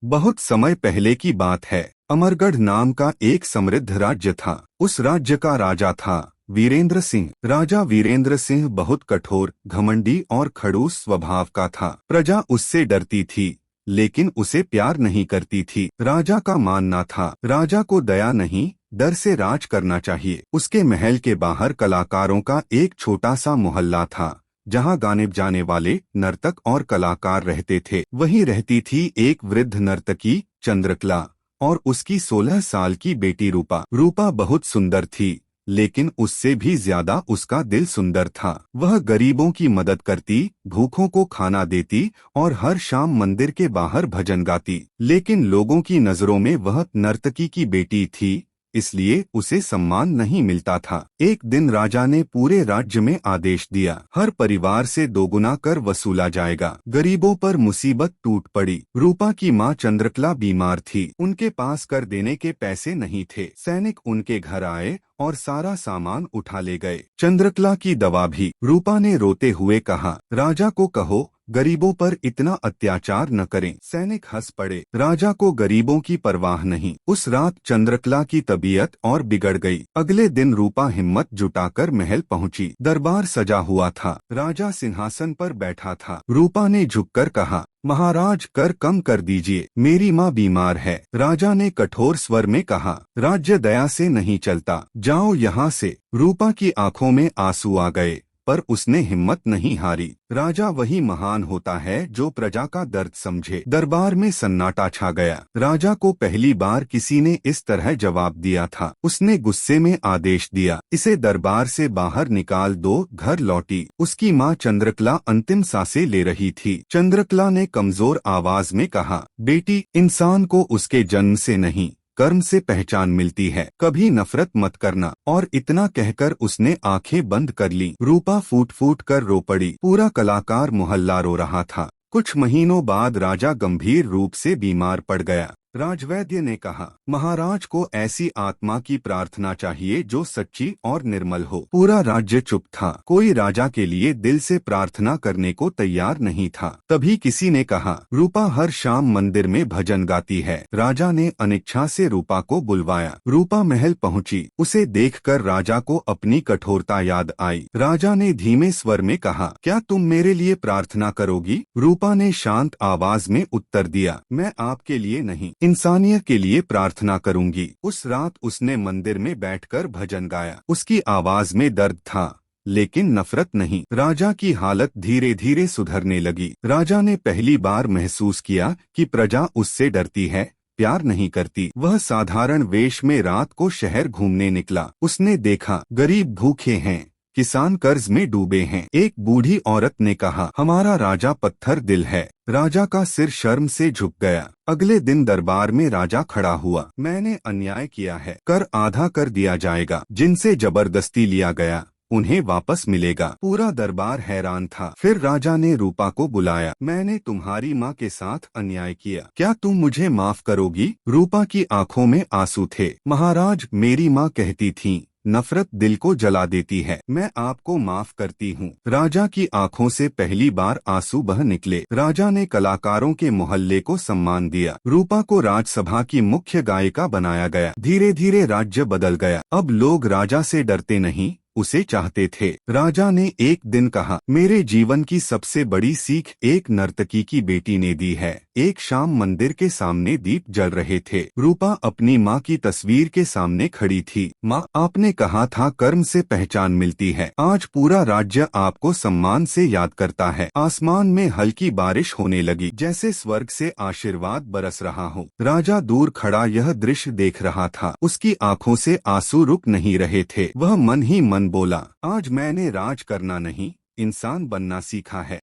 बहुत समय पहले की बात है। अमरगढ़ नाम का एक समृद्ध राज्य था। उस राज्य का राजा था वीरेंद्र सिंह। राजा वीरेंद्र सिंह बहुत कठोर, घमंडी और खड़ूस स्वभाव का था। प्रजा उससे डरती थी, लेकिन उसे प्यार नहीं करती थी। राजा का मानना था, राजा को दया नहीं, डर से राज करना चाहिए। उसके महल के बाहर कलाकारों का एक छोटा सा मोहल्ला था, जहां गाने जाने वाले नर्तक और कलाकार रहते थे। वहीं रहती थी एक वृद्ध नर्तकी चंद्रकला और उसकी 16 साल की बेटी रूपा। रूपा बहुत सुंदर थी, लेकिन उससे भी ज्यादा उसका दिल सुंदर था। वह गरीबों की मदद करती, भूखों को खाना देती और हर शाम मंदिर के बाहर भजन गाती। लेकिन लोगों की नजरों में वह नर्तकी की बेटी थी, इसलिए उसे सम्मान नहीं मिलता था। एक दिन राजा ने पूरे राज्य में आदेश दिया, हर परिवार से दोगुना कर वसूला जाएगा। गरीबों पर मुसीबत टूट पड़ी। रूपा की मां चंद्रकला बीमार थी, उनके पास कर देने के पैसे नहीं थे। सैनिक उनके घर आए और सारा सामान उठा ले गए, चंद्रकला की दवा भी। रूपा ने रोते हुए कहा, राजा को कहो गरीबों पर इतना अत्याचार न करें। सैनिक हंस पड़े, राजा को गरीबों की परवाह नहीं। उस रात चंद्रकला की तबीयत और बिगड़ गई। अगले दिन रूपा हिम्मत जुटाकर महल पहुंची। दरबार सजा हुआ था, राजा सिंहासन पर बैठा था। रूपा ने झुककर कहा, महाराज कर कम कर दीजिए, मेरी माँ बीमार है। राजा ने कठोर स्वर में कहा, राज्य दया से नहीं चलता, जाओ यहाँ से। रूपा की आंखों में आंसू आ गए, पर उसने हिम्मत नहीं हारी। राजा वही महान होता है जो प्रजा का दर्द समझे। दरबार में सन्नाटा छा गया। राजा को पहली बार किसी ने इस तरह जवाब दिया था। उसने गुस्से में आदेश दिया, इसे दरबार से बाहर निकाल दो। घर लौटी। उसकी मां चंद्रकला अंतिम सांसें ले रही थी। चंद्रकला ने कमजोर आवाज में कहा, बेटी, इंसान को उसके जन्म से नहीं, कर्म से पहचान मिलती है, कभी नफरत मत करना। और इतना कहकर उसने आंखें बंद कर ली। रूपा फूट फूट कर रो पड़ी। पूरा कलाकार मोहल्ला रो रहा था। कुछ महीनों बाद राजा गंभीर रूप से बीमार पड़ गया। राजवैद्य ने कहा, महाराज को ऐसी आत्मा की प्रार्थना चाहिए जो सच्ची और निर्मल हो। पूरा राज्य चुप था, कोई राजा के लिए दिल से प्रार्थना करने को तैयार नहीं था। तभी किसी ने कहा, रूपा हर शाम मंदिर में भजन गाती है। राजा ने अनिच्छा से रूपा को बुलवाया। रूपा महल पहुंची। उसे देखकर राजा को अपनी कठोरता याद आई। राजा ने धीमे स्वर में कहा, क्या तुम मेरे लिए प्रार्थना करोगी? रूपा ने शांत आवाज में उत्तर दिया, मैं आपके लिए नहीं, इंसानियत के लिए प्रार्थना करूंगी। उस रात उसने मंदिर में बैठकर भजन गाया। उसकी आवाज में दर्द था, लेकिन नफरत नहीं। राजा की हालत धीरे धीरे सुधरने लगी। राजा ने पहली बार महसूस किया कि प्रजा उससे डरती है, प्यार नहीं करती। वह साधारण वेश में रात को शहर घूमने निकला। उसने देखा, गरीब भूखे हैं, किसान कर्ज में डूबे हैं। एक बूढ़ी औरत ने कहा, हमारा राजा पत्थर दिल है। राजा का सिर शर्म से झुक गया। अगले दिन दरबार में राजा खड़ा हुआ, मैंने अन्याय किया है, कर आधा कर दिया जाएगा। जिनसे जबरदस्ती लिया गया उन्हें वापस मिलेगा। पूरा दरबार हैरान था। फिर राजा ने रूपा को बुलाया, मैंने तुम्हारी माँ के साथ अन्याय किया, क्या तुम मुझे माफ करोगी? रूपा की आंखों में आंसू थे। महाराज, मेरी माँ कहती थी, नफरत दिल को जला देती है, मैं आपको माफ करती हूँ। राजा की आंखों से पहली बार आंसू बह निकले। राजा ने कलाकारों के मोहल्ले को सम्मान दिया। रूपा को राजसभा की मुख्य गायिका बनाया गया। धीरे धीरे राज्य बदल गया। अब लोग राजा से डरते नहीं, उसे चाहते थे। राजा ने एक दिन कहा, मेरे जीवन की सबसे बड़ी सीख एक नर्तकी की बेटी ने दी है। एक शाम मंदिर के सामने दीप जल रहे थे। रूपा अपनी माँ की तस्वीर के सामने खड़ी थी। माँ, आपने कहा था कर्म से पहचान मिलती है। आज पूरा राज्य आपको सम्मान से याद करता है। आसमान में हल्की बारिश होने लगी, जैसे स्वर्ग से आशीर्वाद बरस रहा हो। राजा दूर खड़ा यह दृश्य देख रहा था। उसकी आंखों से आंसू रुक नहीं रहे थे। वह मन ही मन बोला, आज मैंने राज करना नहीं, इंसान बनना सीखा है।